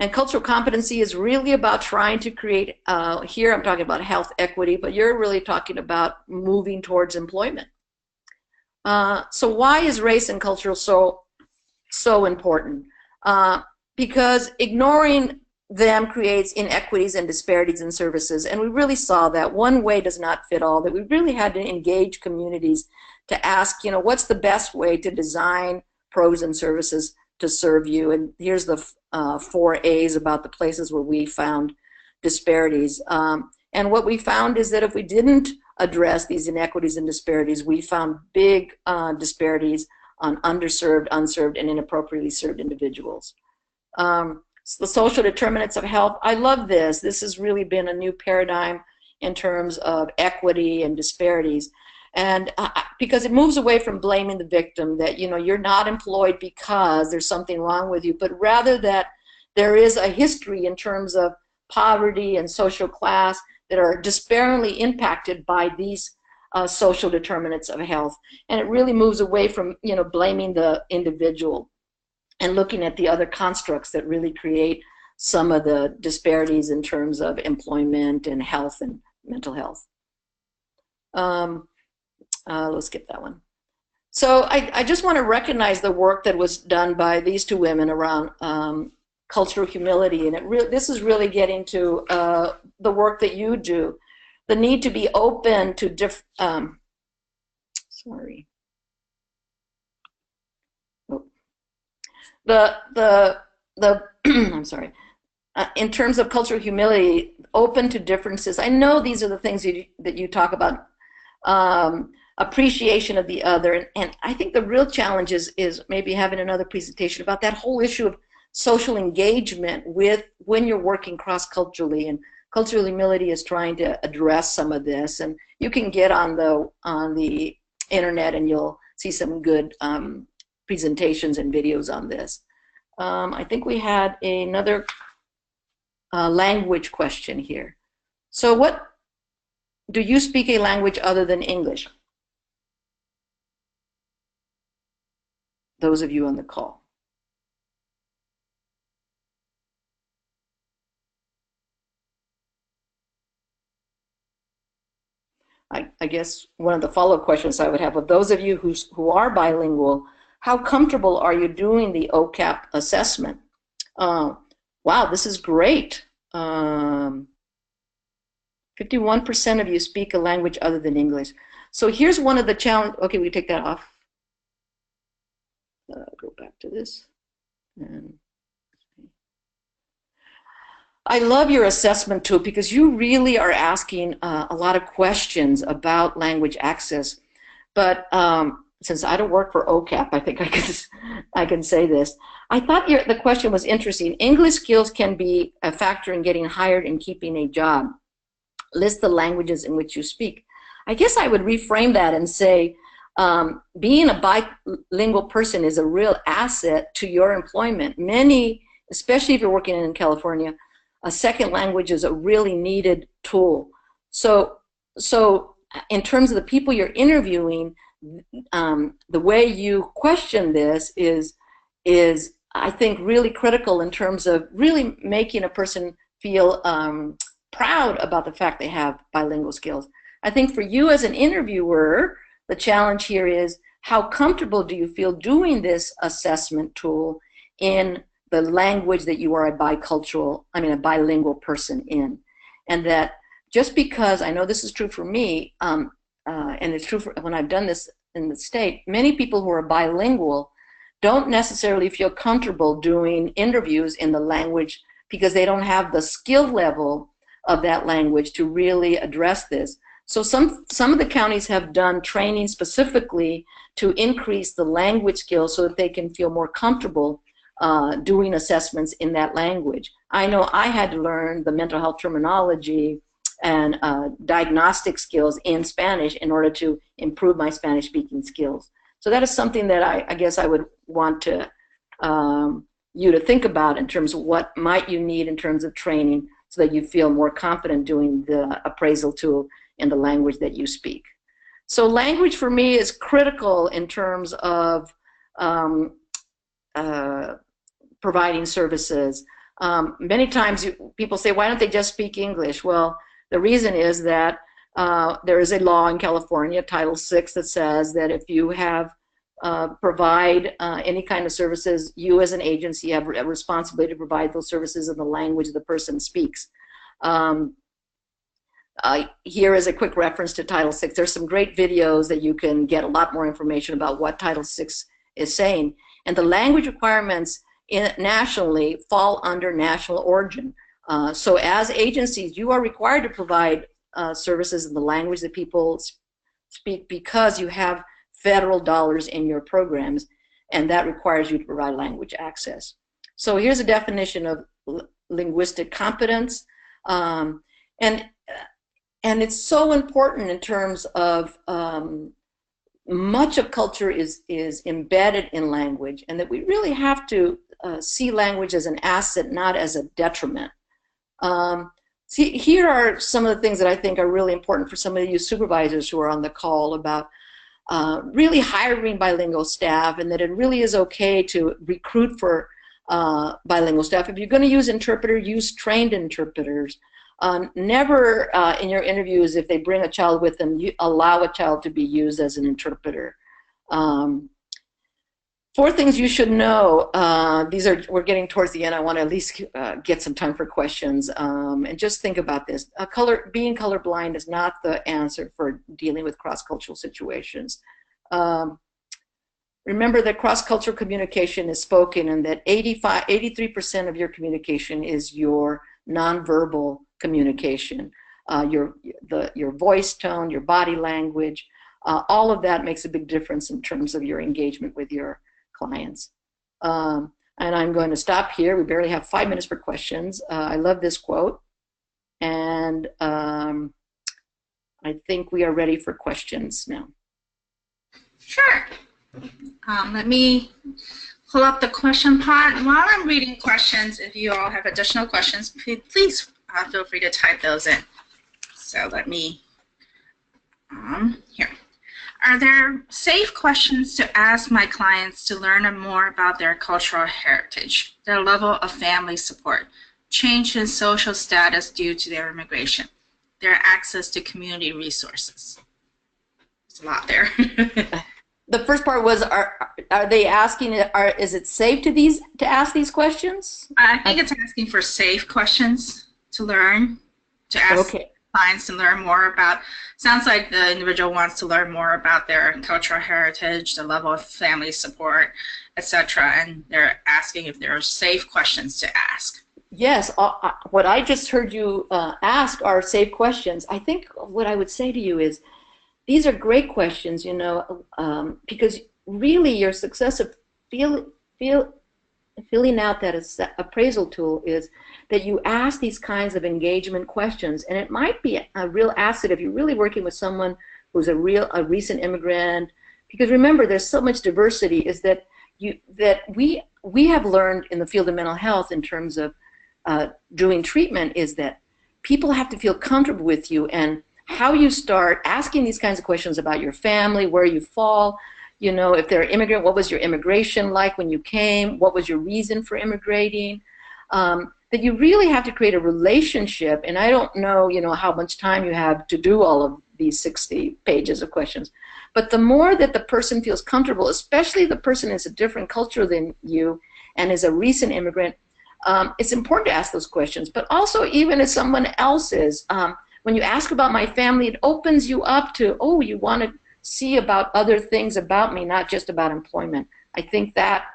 And cultural competency is really about trying to create, here I'm talking about health equity, but you're really talking about moving towards employment. So why is race and culture so important? Because ignoring them creates inequities and disparities in services, and we really saw that one way does not fit all, that we really had to engage communities to ask, you know, what's the best way to design pros and services to serve you? And here's the 4 A's about the places where we found disparities. And what we found is that if we didn't address these inequities and disparities, we found big disparities on underserved, unserved, and inappropriately served individuals. The social determinants of health, I love this. This has really been a new paradigm in terms of equity and disparities. And because it moves away from blaming the victim, that, you know, you're not employed because there's something wrong with you, but rather that there is a history in terms of poverty and social class that are disparately impacted by these social determinants of health. And it really moves away from, you know, blaming the individual and looking at the other constructs that really create some of the disparities in terms of employment and health and mental health. Let's skip that one. So I just want to recognize the work that was done by these 2 women around cultural humility, and this is really getting to the work that you do, the need to be open to I'm sorry. In terms of cultural humility, open to differences. I know these are the things that you talk about. Appreciation of the other, and I think the real challenge is maybe having another presentation about that whole issue of social engagement with when you're working cross-culturally, and cultural humility is trying to address some of this. And you can get on the internet and you'll see some good presentations and videos on this. I think we had another language question here. So what do you speak a language other than English? Those of you on the call. I guess one of the follow-up questions I would have of those of you who are bilingual, how comfortable are you doing the OCAT assessment? Wow, this is great. 51% of you speak a language other than English. So here's one of the challenges. Okay, we take that off. Go back to this. And I love your assessment tool because you really are asking a lot of questions about language access. But since I don't work for OCAT, I think I can say this. I thought the question was interesting. English skills can be a factor in getting hired and keeping a job. List the languages in which you speak. I guess I would reframe that and say, being a bilingual person is a real asset to your employment. Many, especially if you're working in California, a second language is a really needed tool. So in terms of the people you're interviewing, the way you question this is I think really critical in terms of really making a person feel proud about the fact they have bilingual skills. I think for you as an interviewer, the challenge here is how comfortable do you feel doing this assessment tool in the language that you are a bilingual person in. And that just because, I know this is true for me, and it's true for when I've done this in the state, many people who are bilingual don't necessarily feel comfortable doing interviews in the language because they don't have the skill level of that language to really address this. So some of the counties have done training specifically to increase the language skills so that they can feel more comfortable doing assessments in that language. I know I had to learn the mental health terminology and diagnostic skills in Spanish in order to improve my Spanish speaking skills. So that is something that I guess I would want to you to think about in terms of what might you need in terms of training so that you feel more confident doing the appraisal tool in the language that you speak. So language for me is critical in terms of providing services. Many times people say, why don't they just speak English? Well, the reason is that there is a law in California, Title VI, that says that if you have provide any kind of services, you as an agency have a responsibility to provide those services in the language the person speaks. Here is a quick reference to Title VI. There's some great videos that you can get a lot more information about what Title VI is saying. And the language requirements nationally fall under national origin. So as agencies, you are required to provide services in the language that people speak because you have federal dollars in your programs, and that requires you to provide language access. So here's a definition of linguistic competence, and it's so important in terms of much of culture is embedded in language, and that we really have to see language as an asset, not as a detriment. See, here are some of the things that I think are really important for some of you supervisors who are on the call about really hiring bilingual staff, and that it really is okay to recruit for bilingual staff. If you're going to use interpreters, use trained interpreters. Never in your interviews, if they bring a child with them, you allow a child to be used as an interpreter. 4 things you should know. We're getting towards the end. I want to at least get some time for questions. And just think about this. Being colorblind is not the answer for dealing with cross-cultural situations. Remember that cross-cultural communication is spoken, and that 83% of your communication is your nonverbal communication. Your voice tone, your body language, all of that makes a big difference in terms of your engagement with your clients. And I'm going to stop here. We barely have 5 minutes for questions. I love this quote, and I think we are ready for questions now. Sure. Let me pull up the question pod. While I'm reading questions, if you all have additional questions, please feel free to type those in. So let me, here. Are there safe questions to ask my clients to learn more about their cultural heritage, their level of family support, change in social status due to their immigration, their access to community resources? There's a lot there. The first part was, are they asking, is it safe to ask these questions? I think it's asking for safe questions to learn, to ask clients to learn more about. Sounds like the individual wants to learn more about their cultural heritage, the level of family support, etc., and they're asking if there are safe questions to ask. Yes, what I just heard you ask are safe questions. I think what I would say to you is, these are great questions, you know, because really your success of filling out that appraisal tool is that you ask these kinds of engagement questions, and it might be a real asset if you're really working with someone who's a recent immigrant. Because remember, there's so much diversity. Is that we have learned in the field of mental health in terms of doing treatment is that people have to feel comfortable with you, and how you start asking these kinds of questions about your family, where you fall, you know, if they're an immigrant, what was your immigration like when you came, what was your reason for immigrating, that you really have to create a relationship. And I don't know, you know, how much time you have to do all of these 60 pages of questions, but the more that the person feels comfortable, especially the person is a different culture than you and is a recent immigrant, it's important to ask those questions. But also, even if someone else is, when you ask about my family, it opens you up to, oh, you want to see about other things about me, not just about employment. I think that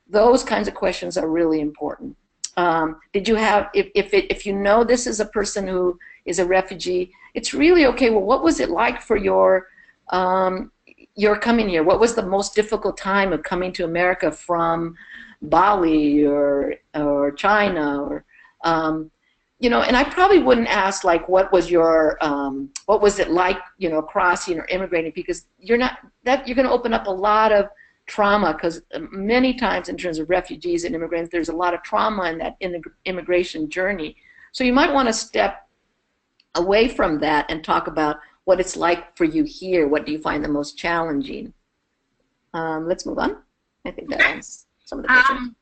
those kinds of questions are really important. Did you have, if you know this is a person who is a refugee, it's really okay, well, what was it like for your coming here? What was the most difficult time of coming to America from Bali or China? Or and I probably wouldn't ask like, what was it like, crossing or immigrating, because you're going to open up a lot of trauma, because many times in terms of refugees and immigrants, there's a lot of trauma in that immigration journey. So you might want to step away from that and talk about what it's like for you here. What do you find the most challenging? Let's move on. I think that ends some of the questions.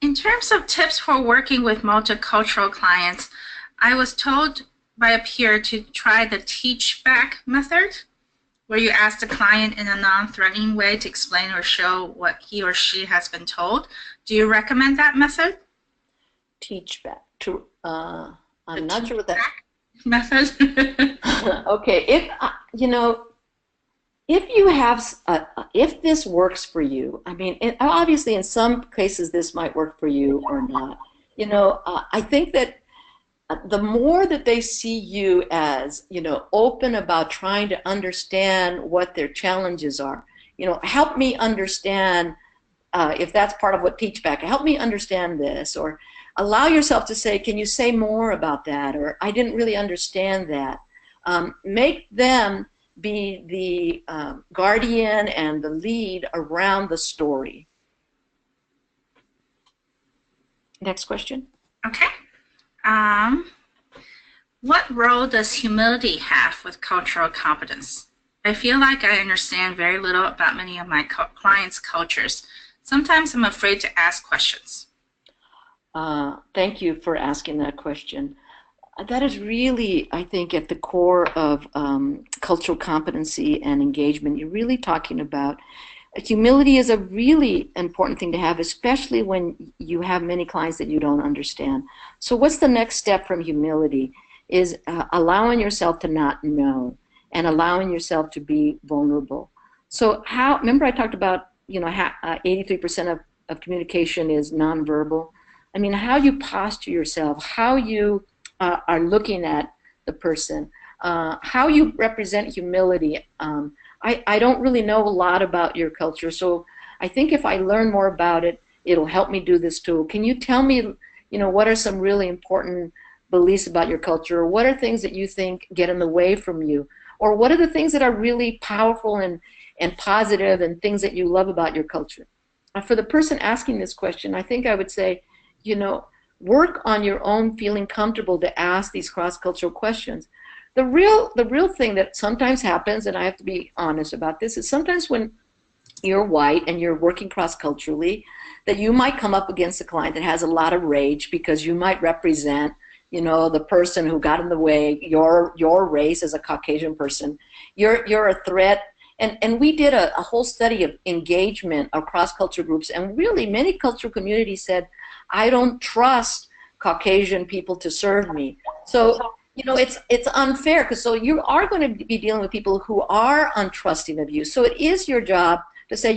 In terms of tips for working with multicultural clients, I was told by a peer to try the teach back method, where you ask the client in a non-threatening way to explain or show what he or she has been told. Do you recommend that method? Teach back. I'm not sure what that method. Okay, if you have, if this works for you, I mean, obviously in some cases this might work for you or not. I think that the more that they see you as, open about trying to understand what their challenges are, help me understand, if that's part of what teach back, help me understand this, or allow yourself to say, can you say more about that, or I didn't really understand that. Make them be the guardian and the lead around the story. Next question. Okay. What role does humility have with cultural competence? I feel like I understand very little about many of my clients' cultures. Sometimes I'm afraid to ask questions. Thank you for asking that question. That is really, I think, at the core of cultural competency and engagement. You're really talking about humility is a really important thing to have, especially when you have many clients that you don't understand. So what's the next step from humility is allowing yourself to not know and allowing yourself to be vulnerable. So remember I talked about, 83% of communication is nonverbal. I mean, how you posture yourself, how you are looking at the person, how you represent humility. I don't really know a lot about your culture, so I think if I learn more about it, it'll help me do this too. Can you tell me, what are some really important beliefs about your culture, or what are things that you think get in the way from you, or what are the things that are really powerful and positive and things that you love about your culture? For the person asking this question, I think I would say, work on your own feeling comfortable to ask these cross-cultural questions. The real thing that sometimes happens, and I have to be honest about this, is sometimes when you're white and you're working cross-culturally, that you might come up against a client that has a lot of rage because you might represent, the person who got in the way, your race as a Caucasian person. You're a threat. And we did a whole study of engagement across culture groups, and really many cultural communities said, I don't trust Caucasian people to serve me. So, it's unfair, because so you are going to be dealing with people who are untrusting of you. So it is your job to say,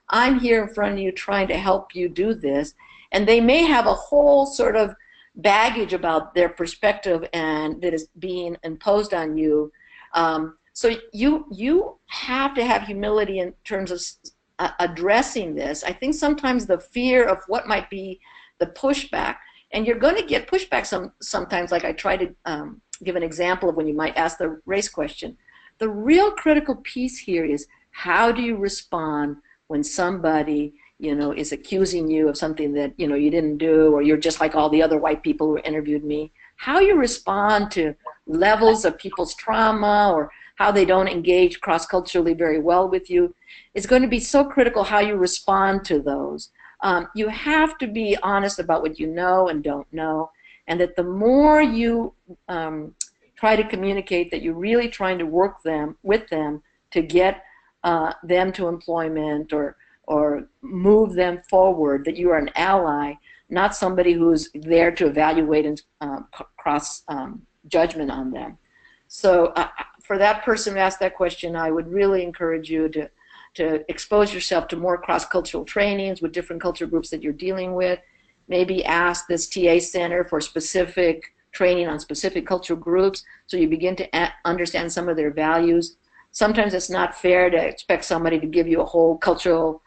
I'm here in front of you trying to help you do this. And they may have a whole sort of baggage about their perspective and that is being imposed on you. So you have to have humility in terms of addressing this. I think sometimes the fear of what might be the pushback, and you're going to get pushback sometimes, like I try to give an example of when you might ask the race question. The real critical piece here is, how do you respond when somebody is accusing you of something that you didn't do, or you're just like all the other white people who interviewed me? How you respond to levels of people's trauma, or how they don't engage cross-culturally very well with you, is going to be so critical, how you respond to those. You have to be honest about what you know and don't know, and that the more you try to communicate that you're really trying to work with them to get them to employment or move them forward, that you are an ally, not somebody who's there to evaluate and cross judgment on them. So for that person who asked that question, I would really encourage you to expose yourself to more cross-cultural trainings with different culture groups that you're dealing with. Maybe ask this TA center for specific training on specific cultural groups so you begin to understand some of their values. Sometimes it's not fair to expect somebody to give you a whole cultural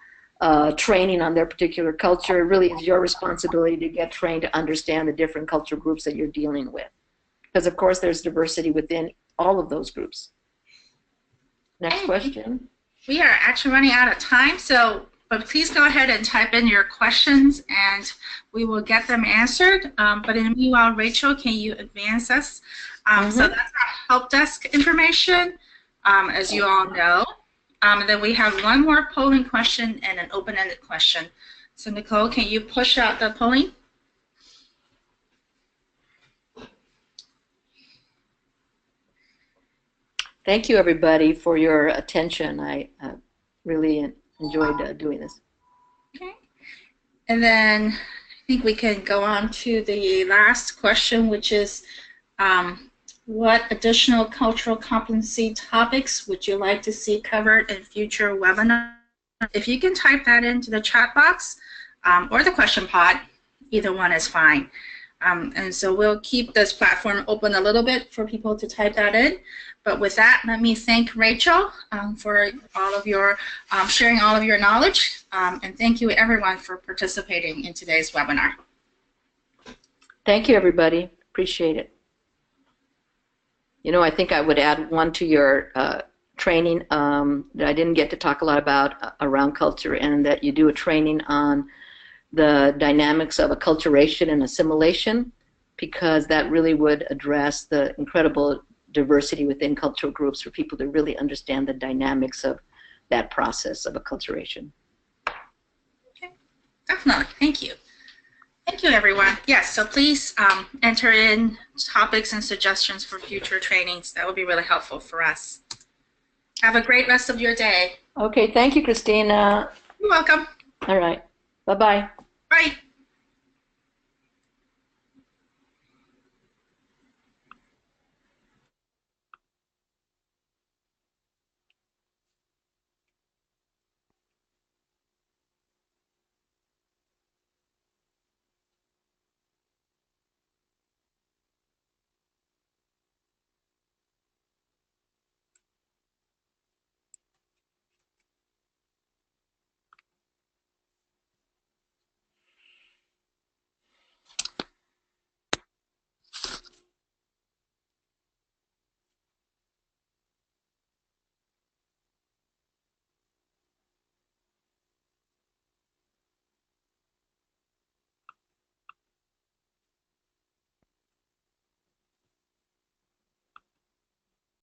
training on their particular culture. It really is your responsibility to get trained to understand the different cultural groups that you're dealing with. Because, of course, there's diversity within all of those groups. Next question. We are actually running out of time, but please go ahead and type in your questions and we will get them answered. But in the meanwhile, Rachel, can you advance us? So that's our help desk information, as you all know. And then we have one more polling question and an open-ended question. So Nicole, can you push out the polling? Thank you, everybody, for your attention. I really enjoyed doing this. Okay. And then I think we can go on to the last question, which is what additional cultural competency topics would you like to see covered in future webinars? If you can type that into the chat box or the question pod, either one is fine. And so we'll keep this platform open a little bit for people to type that in. But with that, let me thank Rachel for all of your sharing all of your knowledge, and thank you everyone for participating in today's webinar. Thank you, everybody. Appreciate it. You know, I think I would add one to your training that I didn't get to talk a lot about around culture, and that you do a training on the dynamics of acculturation and assimilation, because that really would address the incredible diversity within cultural groups for people to really understand the dynamics of that process of acculturation. Okay, definitely. Thank you. Thank you, everyone. Yes, so please enter in topics and suggestions for future trainings. That would be really helpful for us. Have a great rest of your day. Okay, thank you, Christina. You're welcome. All right. Bye-bye.